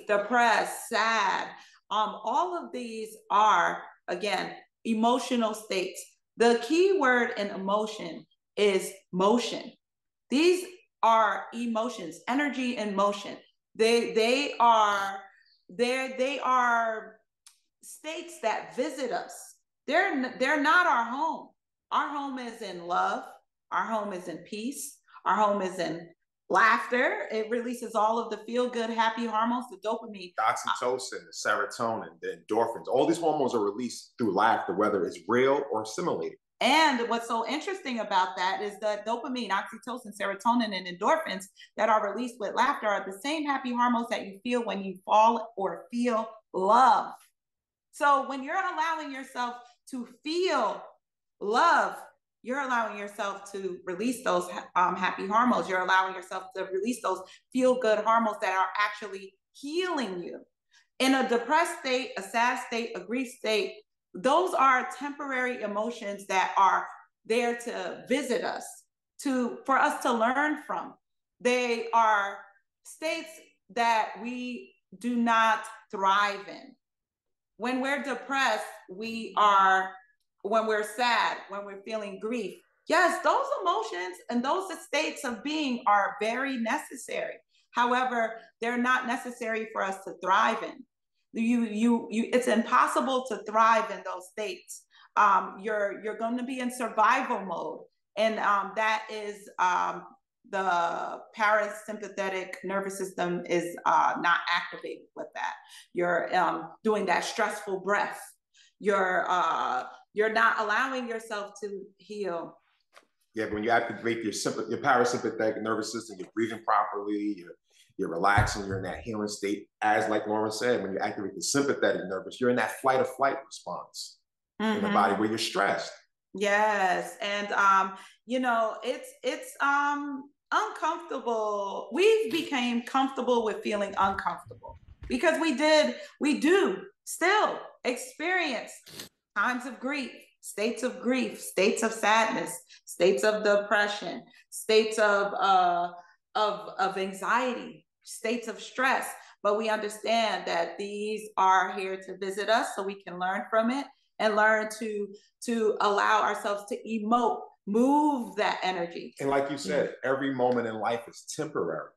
depressed, sad. All of these are, again, emotional states. The key word in emotion is motion. These are emotions, energy and motion. They are states that visit us. They're not our home. Our home is in love. Our home is in peace. Our home is in laughter. It releases all of the feel good, happy hormones, the dopamine, the oxytocin, the serotonin, the endorphins. All these hormones are released through laughter, whether it's real or simulated. And what's so interesting about that is that dopamine, oxytocin, serotonin, and endorphins that are released with laughter are the same happy hormones that you feel when you fall or feel love. So when you're allowing yourself to feel love, you're allowing yourself to release those happy hormones. You're allowing yourself to release those feel-good hormones that are actually healing you. In a depressed state, a sad state, a grief state, those are temporary emotions that are there to visit us, for us to learn from. They are states that we do not thrive in. When we're depressed, when we're sad, when we're feeling grief, yes, those emotions and those states of being are very necessary. However, they're not necessary for us to thrive in. It's impossible to thrive in those states. You're going to be in survival mode, and that is the parasympathetic nervous system is not activated with that. You're doing that stressful breath. You're not allowing yourself to heal. Yeah, when you activate your parasympathetic nervous system, you're breathing properly, you're relaxing, you're in that healing state. As like Lauren said, when you activate the sympathetic nervous, you're in that flight or flight response in the body where you're stressed. Yes, and it's uncomfortable. We became comfortable with feeling uncomfortable because we do still experience times of grief, states of sadness, states of depression, states of anxiety, states of stress. But we understand that these are here to visit us so we can learn from it and learn to allow ourselves to emote, move that energy. And like you said, every moment in life is temporary,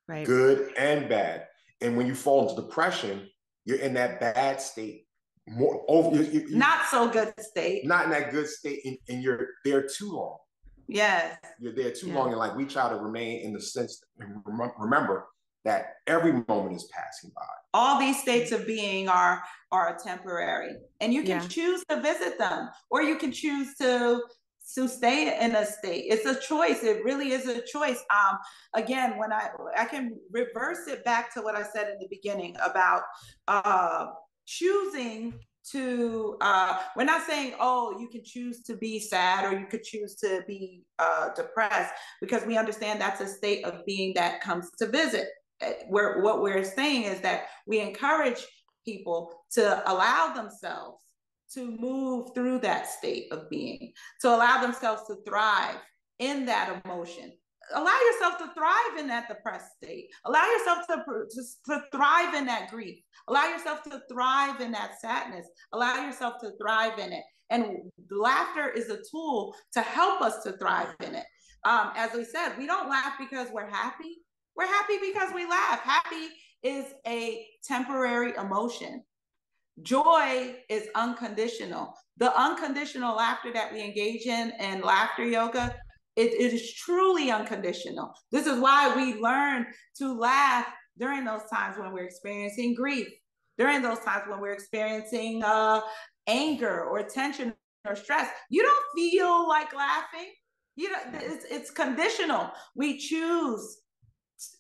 right? Good and bad. And when you fall into depression, you're in that bad state, not so good state, not in that good state, and you're there too long. Yes, you're there too long, and like we try to remain in the sense and remember that every moment is passing by. All these states of being are temporary, and you can choose to visit them, or you can choose to to stay in a state. It's a choice. It really is a choice. Again, when I can reverse it back to what I said in the beginning about choosing to, we're not saying, oh, you can choose to be sad or you could choose to be depressed, because we understand that's a state of being that comes to visit. What we're saying is that we encourage people to allow themselves to move through that state of being, to allow themselves to thrive in that emotion. Allow yourself to thrive in that depressed state. Allow yourself to thrive in that grief. Allow yourself to thrive in that sadness. Allow yourself to thrive in it. And laughter is a tool to help us to thrive in it. As we said, we don't laugh because we're happy. We're happy because we laugh. Happy is a temporary emotion. Joy is unconditional. The unconditional laughter that we engage in laughter yoga, it is truly unconditional. This is why we learn to laugh during those times when we're experiencing grief, during those times when we're experiencing anger or tension or stress. You don't feel like laughing. You know, it's conditional. We choose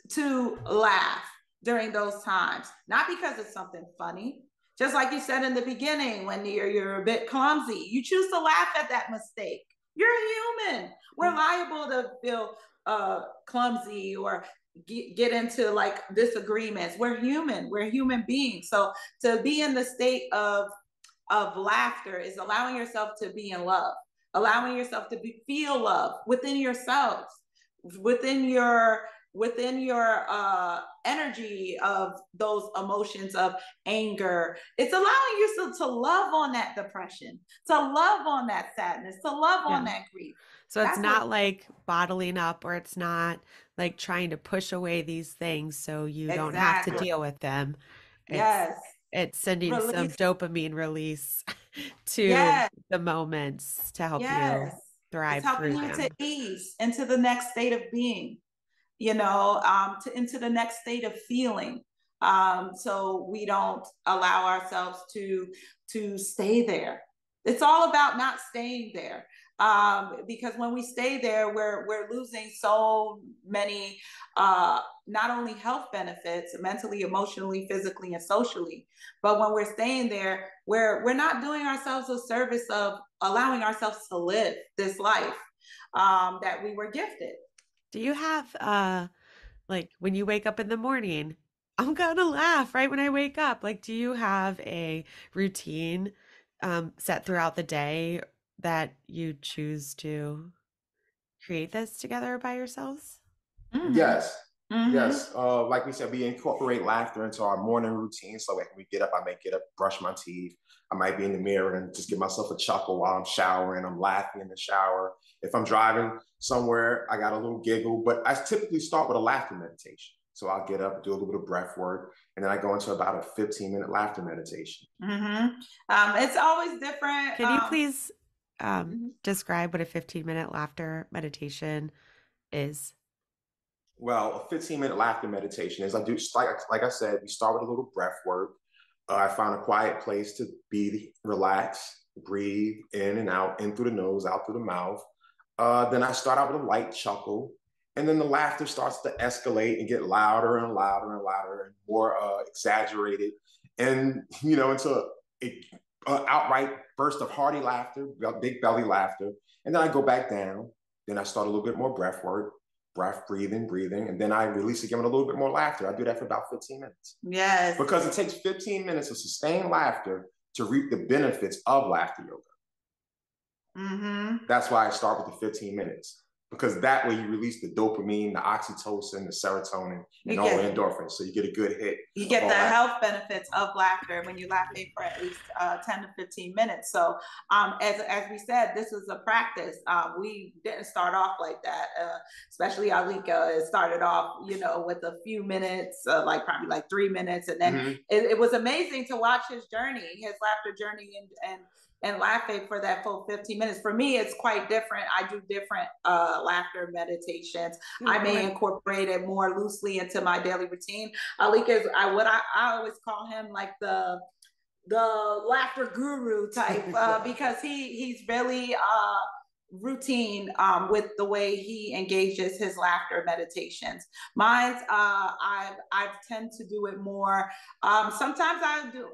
to laugh during those times, not because it's something funny. Just like you said in the beginning, when you're a bit clumsy, you choose to laugh at that mistake. You're human. We're liable to feel clumsy or get into like disagreements. We're human. We're human beings. So to be in the state of laughter is allowing yourself to be in love, allowing yourself to feel love within yourselves, within your energy of those emotions of anger. It's allowing yourself to love on that depression, to love on that sadness, to love on that grief. So it's not like bottling up, or it's not like trying to push away these things so you don't have to deal with them. It's Yes. it's sending some Release. dopamine release to Yes. the moments to help you Yes. It's thrive helping through you to them. ease into the next state of being, into the next state of feeling. So we don't allow ourselves to stay there. It's all about not staying there. Because when we stay there, we're losing so many, not only health benefits, mentally, emotionally, physically, and socially, but when we're staying there, we're not doing ourselves a service of allowing ourselves to live this life that we were gifted. Do you have like when you wake up in the morning, I'm gonna laugh right when I wake up. Like, do you have a routine set throughout the day that you choose to create this together by yourselves? Mm-hmm. Yes. Mm-hmm. Yes. Like we said, we incorporate laughter into our morning routine. So when we get up, I might get up, brush my teeth. I might be in the mirror and just give myself a chuckle while I'm showering. I'm laughing in the shower. If I'm driving somewhere, I got a little giggle. But I typically start with a laughter meditation. So I'll get up, do a little bit of breath work, and then I go into about a 15-minute laughter meditation. Mm-hmm. It's always different. Can you please Mhm. describe what a 15-minute laughter meditation is? Well, a 15-minute laughter meditation is I do, like I said, we start with a little breath work. I found a quiet place to be relaxed, breathe in and out, in through the nose, out through the mouth. Then I start out with a light chuckle, and then the laughter starts to escalate and get louder and louder and louder and more exaggerated, and into a outright burst of hearty laughter, big belly laughter, and then I go back down. Then I start a little bit more breath work, breath, breathing, and then I release again with a little bit more laughter. I do that for about 15 minutes. Yes. Because it takes 15 minutes of sustained laughter to reap the benefits of laughter yoga. Mm-hmm. That's why I start with the 15 minutes, because that way you release the dopamine, the oxytocin, the serotonin, and all the endorphins. So you get a good hit. You get the health benefits of laughter when you're laughing for at least 10 to 15 minutes. So as we said, this is a practice. We didn't start off like that, especially Alik. It started off, with a few minutes, probably like 3 minutes. And then it was amazing to watch his journey, his laughter journey, and laughing for that full 15 minutes. For me, it's quite different. I do different laughter meditations. I may incorporate it more loosely into my daily routine. Alik is I always call him like the laughter guru type because he's really routine with the way he engages his laughter meditations. Mine's I tend to do it more. Sometimes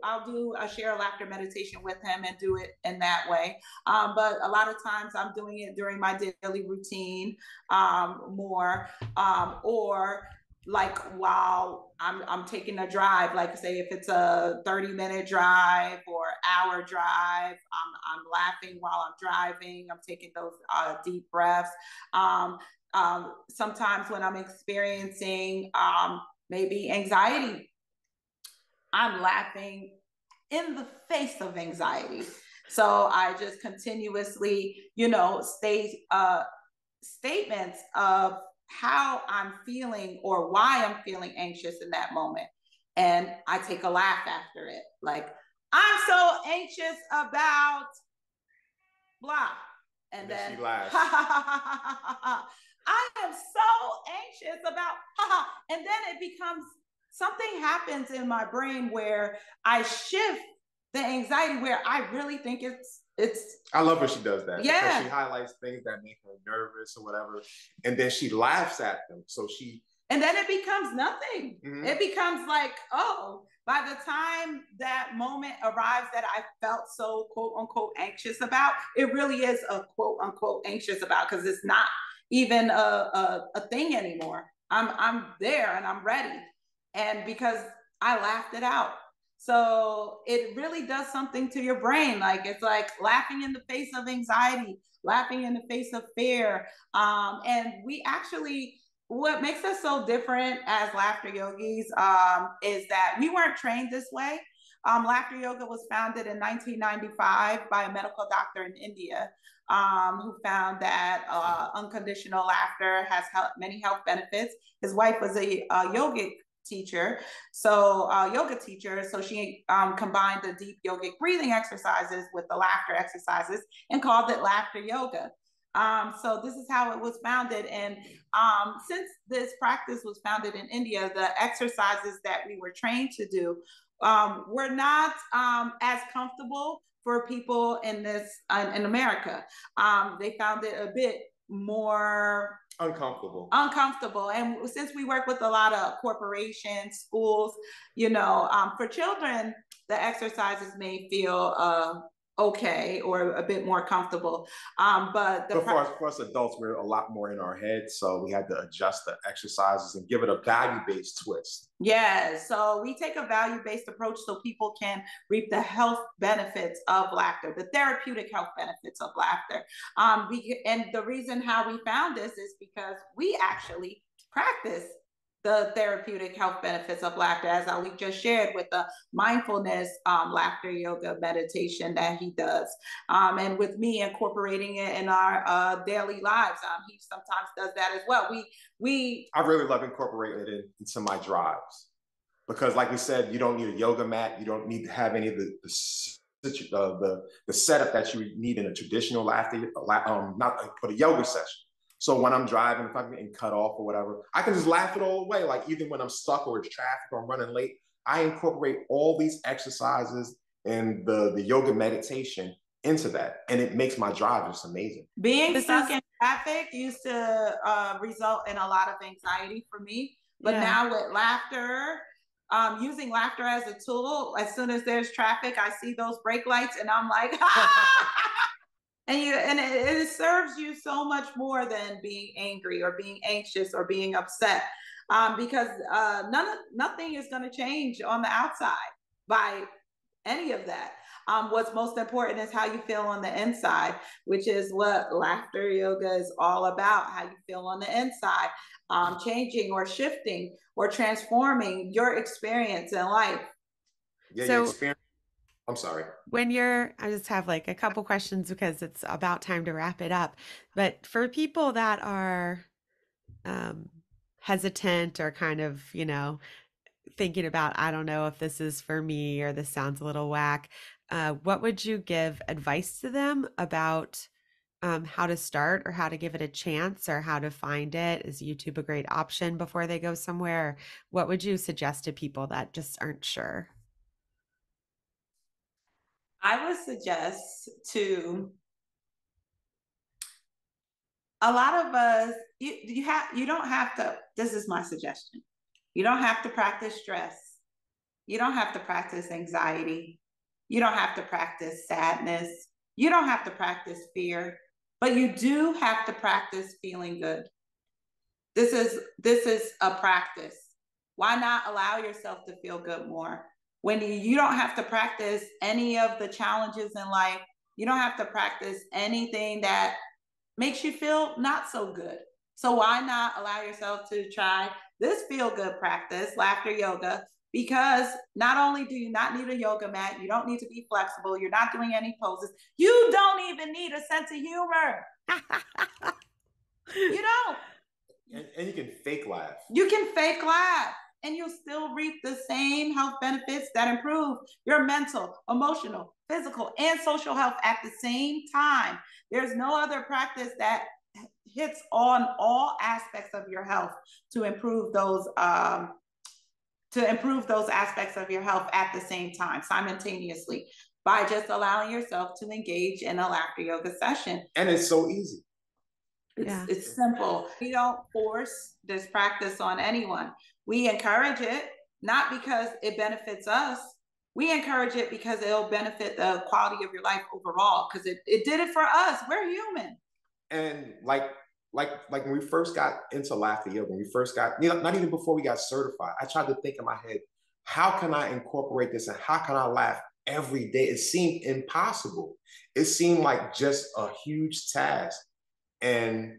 I'll do a share laughter meditation with him and do it in that way. But a lot of times I'm doing it during my daily routine more, or like while I'm taking a drive, like say if it's a 30-minute drive or hour drive, I'm laughing while I'm driving. I'm taking those deep breaths. Sometimes when I'm experiencing maybe anxiety, I'm laughing in the face of anxiety. So I just continuously, stay statements of how I'm feeling or why I'm feeling anxious in that moment. And I take a laugh after it. Like, I'm so anxious about blah. And then she laughs. I am so anxious about, and then it becomes something happens in my brain where I shift the anxiety where I really think it's I love when she does that. Yeah. Because she highlights things that make her nervous or whatever, and then she laughs at them. And then it becomes nothing. Mm-hmm. It becomes like, oh, by the time that moment arrives that I felt so quote unquote anxious about, it really is a quote unquote anxious about, because it's not even a thing anymore. I'm there and I'm ready. And because I laughed it out. So it really does something to your brain. Like, it's like laughing in the face of anxiety, laughing in the face of fear. And we actually, what makes us so different as laughter yogis is that we weren't trained this way. Laughter yoga was founded in 1995 by a medical doctor in India who found that unconditional laughter has many health benefits. His wife was a yogic teacher, yoga teacher. So she combined the deep yogic breathing exercises with the laughter exercises and called it laughter yoga. So this is how it was founded. And since this practice was founded in India, the exercises that we were trained to do were not as comfortable for people in America. They found it a bit more uncomfortable. And since we work with a lot of corporations, schools, for children, the exercises may feel okay or a bit more comfortable, but for us adults, we're a lot more in our heads, so we had to adjust the exercises and give it a value-based twist. Yeah, so we take a value-based approach so people can reap the health benefits of laughter, the therapeutic health benefits of laughter. And the reason how we found this is because we actually practice the therapeutic health benefits of laughter, as Alik just shared with the mindfulness laughter yoga meditation that he does. And with me incorporating it in our daily lives, he sometimes does that as well. I really love incorporating it into my drives, because like we said, you don't need a yoga mat. You don't need to have any of the setup that you need in a traditional laughter, not for the yoga session. So when I'm driving, if I'm getting cut off or whatever, I can just laugh it all away. Like even when I'm stuck or it's traffic or I'm running late, I incorporate all these exercises and the yoga meditation into that. And it makes my drive just amazing. Being stuck in traffic used to result in a lot of anxiety for me. But now with laughter, using laughter as a tool, as soon as there's traffic, I see those brake lights and I'm like, And it serves you so much more than being angry or being anxious or being upset, because nothing is going to change on the outside by any of that. What's most important is how you feel on the inside, which is what laughter yoga is all about. How you feel on the inside, changing or shifting or transforming your experience in life. Yeah, so, your experience. I'm sorry. I just have like a couple questions because it's about time to wrap it up. But for people that are hesitant or kind of, thinking about, I don't know if this is for me or this sounds a little whack, what would you give advice to them about how to start or how to give it a chance or how to find it? Is YouTube a great option before they go somewhere? What would you suggest to people that just aren't sure? I would suggest to a lot of us, you don't have to, this is my suggestion. You don't have to practice stress. You don't have to practice anxiety. You don't have to practice sadness. You don't have to practice fear, but you do have to practice feeling good. This is a practice. Why not allow yourself to feel good more? When you don't have to practice any of the challenges in life, you don't have to practice anything that makes you feel not so good. So why not allow yourself to try this feel good practice, laughter yoga, because not only do you not need a yoga mat, you don't need to be flexible, you're not doing any poses, you don't even need a sense of humor. You don't. And you can fake laugh. You can fake laugh and you'll still reap the same health benefits that improve your mental, emotional, physical, and social health at the same time. There's no other practice that hits on all aspects of your health to improve those aspects of your health at the same time, simultaneously, by just allowing yourself to engage in a laughter yoga session. And it's so easy. It's simple. We don't force this practice on anyone. We encourage it, not because it benefits us. We encourage it because it'll benefit the quality of your life overall, because it did it for us. We're human. And like when we first got into laughter yoga, when we first got, not even before we got certified, I tried to think in my head, how can I incorporate this and how can I laugh every day? It seemed impossible. It seemed like just a huge task. And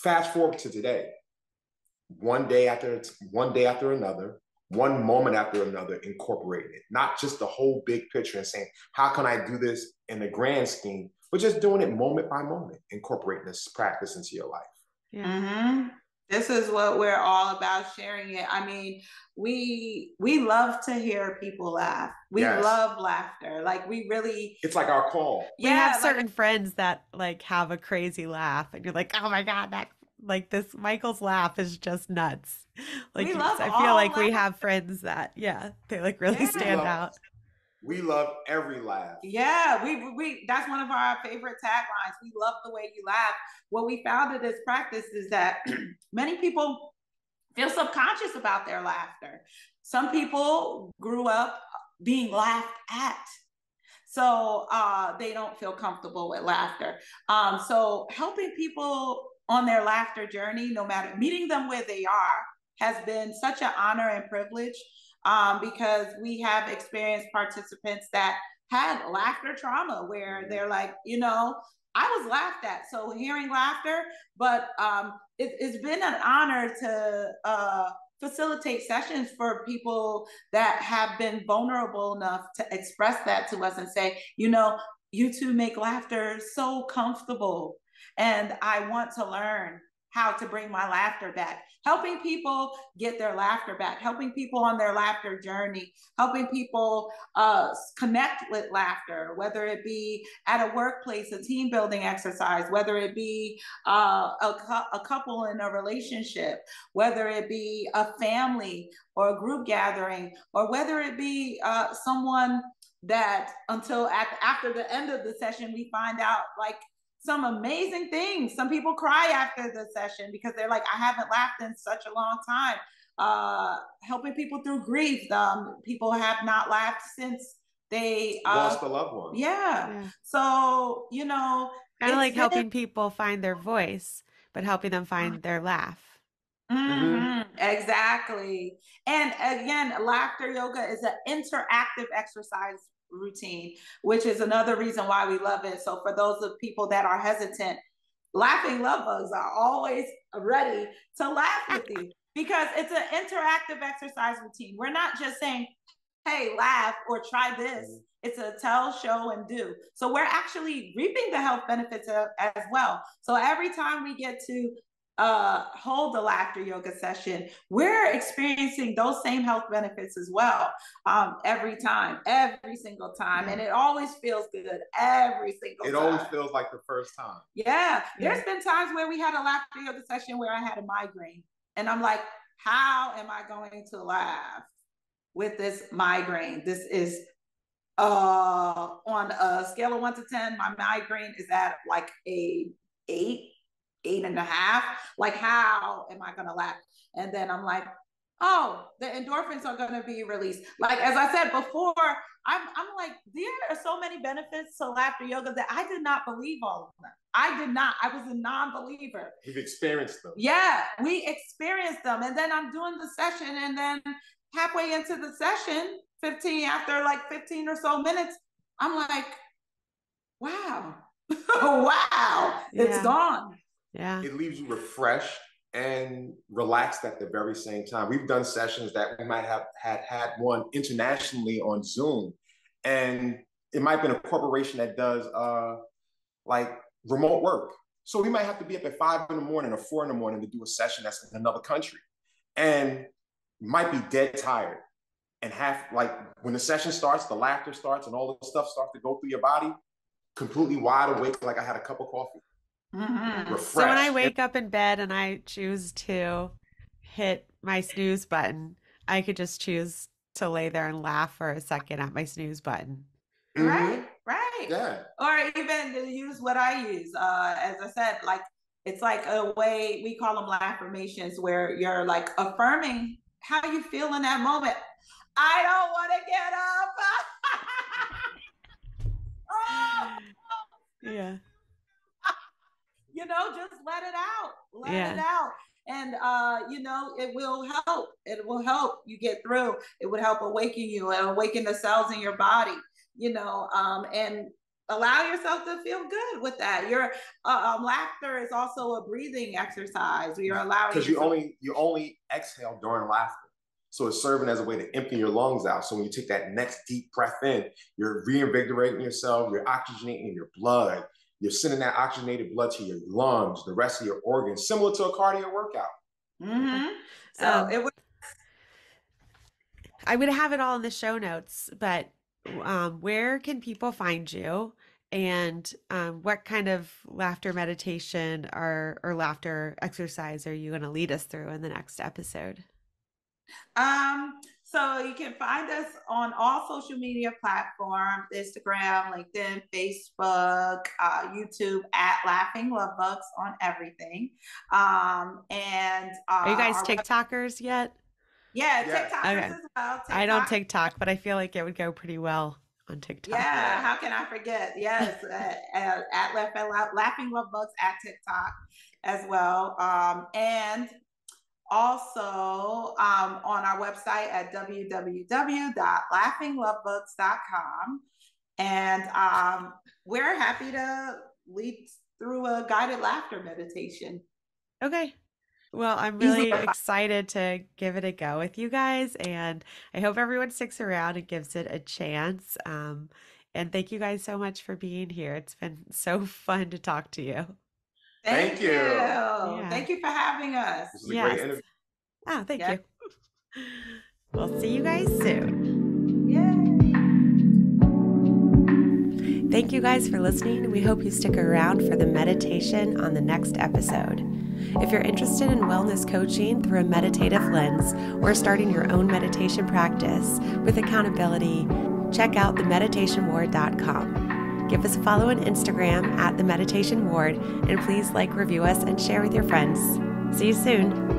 fast forward to today, one day after another, one moment after another, incorporating it, not just the whole big picture and saying, how can I do this in the grand scheme, but just doing it moment by moment, incorporating this practice into your life. Yeah. Mm-hmm. This is what we're all about, sharing it. I mean, we love to hear people laugh. We love laughter. Like, we really, it's like our call. We have certain friends that like have a crazy laugh and you're like, oh my God, that like this Michael's laugh is just nuts. Like, I feel like we have friends that, they like really stand out. We love every laugh. Yeah, we that's one of our favorite taglines. We love the way you laugh. What we found in this practice is that many people feel subconscious about their laughter. Some people grew up being laughed at, so they don't feel comfortable with laughter. So helping people on their laughter journey, no matter, meeting them where they are, has been such an honor and privilege, because we have experienced participants that had laughter trauma where they're like, I was laughed at. So hearing laughter, but it's been an honor to facilitate sessions for people that have been vulnerable enough to express that to us and say, you two make laughter so comfortable, and I want to learn how to bring my laughter back. Helping people get their laughter back, helping people on their laughter journey, helping people connect with laughter, whether it be at a workplace, a team building exercise, whether it be a couple in a relationship, whether it be a family or a group gathering, or whether it be someone that after the end of the session, we find out like some amazing things. Some people cry after the session because they're like, I haven't laughed in such a long time. Helping people through grief. People have not laughed since they lost a loved one. Yeah. So, kind of like helping people find their voice, but helping them find their laugh. Mm-hmm. Exactly. And again, laughter yoga is an interactive exercise routine, which is another reason why we love it. So for those of people that are hesitant, Laughing Lovebugs are always ready to laugh with you, because it's an interactive exercise routine. We're not just saying, hey, laugh or try this. It's a tell, show, and do. So we're actually reaping the health benefits as well. So every time we get to hold the laughter yoga session, we're experiencing those same health benefits as well, every single time. And it always feels good every single time. It always feels like the first time. Yeah. There's been times where we had a laughter yoga session where I had a migraine, and I'm like, how am I going to laugh with this migraine? This is on a scale of 1 to 10, my migraine is at like a 8. 8.5. Like, how am I going to laugh? And then I'm like, oh, the endorphins are going to be released. Like, as I said before, I'm like, there are so many benefits to laughter yoga that I did not believe all of them. I did not. I was a non-believer. You've experienced them. Yeah, we experienced them. And then I'm doing the session, and then halfway into the session, after like 15 or so minutes, I'm like, wow. Wow, it's gone. Yeah. It leaves you refreshed and relaxed at the very same time. We've done sessions that we might have had one internationally on Zoom, and it might have been a corporation that does like remote work. So we might have to be up at 5 in the morning or 4 in the morning to do a session that's in another country, and might be dead tired. And like when the session starts, the laughter starts, and all the stuff starts to go through your body, completely wide awake, like I had a cup of coffee. Mm-hmm. So when I wake up in bed and I choose to hit my snooze button, I could just choose to lay there and laugh for a second at my snooze button. Right, right. Yeah. Or even to use what I use. As I said, like, it's like a way, we call them affirmations, where you're like affirming how you feel in that moment. I don't want to get up. Oh. Yeah. You know, just let it out. Let it out. And, you know, it will help. It will help you get through. It would help awaken you and awaken the cells in your body, you know, and allow yourself to feel good with that. Your laughter is also a breathing exercise. You're allowing, because you only exhale during laughter. So it's serving as a way to empty your lungs out. So when you take that next deep breath in, you're reinvigorating yourself, you're oxygenating your blood, you're sending that oxygenated blood to your lungs, the rest of your organs, similar to a cardio workout. Mm-hmm. So it would. I would have it all in the show notes, but where can people find you? And what kind of laughter meditation or laughter exercise are you going to lead us through in the next episode? So you can find us on all social media platforms: Instagram, LinkedIn, Facebook, YouTube, at Laughing Lovebugs on everything. And are you guys TikTokers yet? Yeah, TikTokers as well. TikTok. I don't TikTok, but I feel like it would go pretty well on TikTok. Yeah, how can I forget? Yes, at Laughing Lovebugs at TikTok as well. And also on our website at www.laughinglovebugs.com. And we're happy to lead through a guided laughter meditation. Okay. Well, I'm really excited to give it a go with you guys, and I hope everyone sticks around and gives it a chance. And thank you guys so much for being here. It's been so fun to talk to you. Thank you. Yeah. Thank you for having us. This is a great interview. Oh, thank you. We'll see you guys soon. Yay. Thank you guys for listening. We hope you stick around for the meditation on the next episode. If you're interested in wellness coaching through a meditative lens or starting your own meditation practice with accountability, check out themeditationward.com. Give us a follow on Instagram at themeditationward, and please like, review us, and share with your friends. See you soon.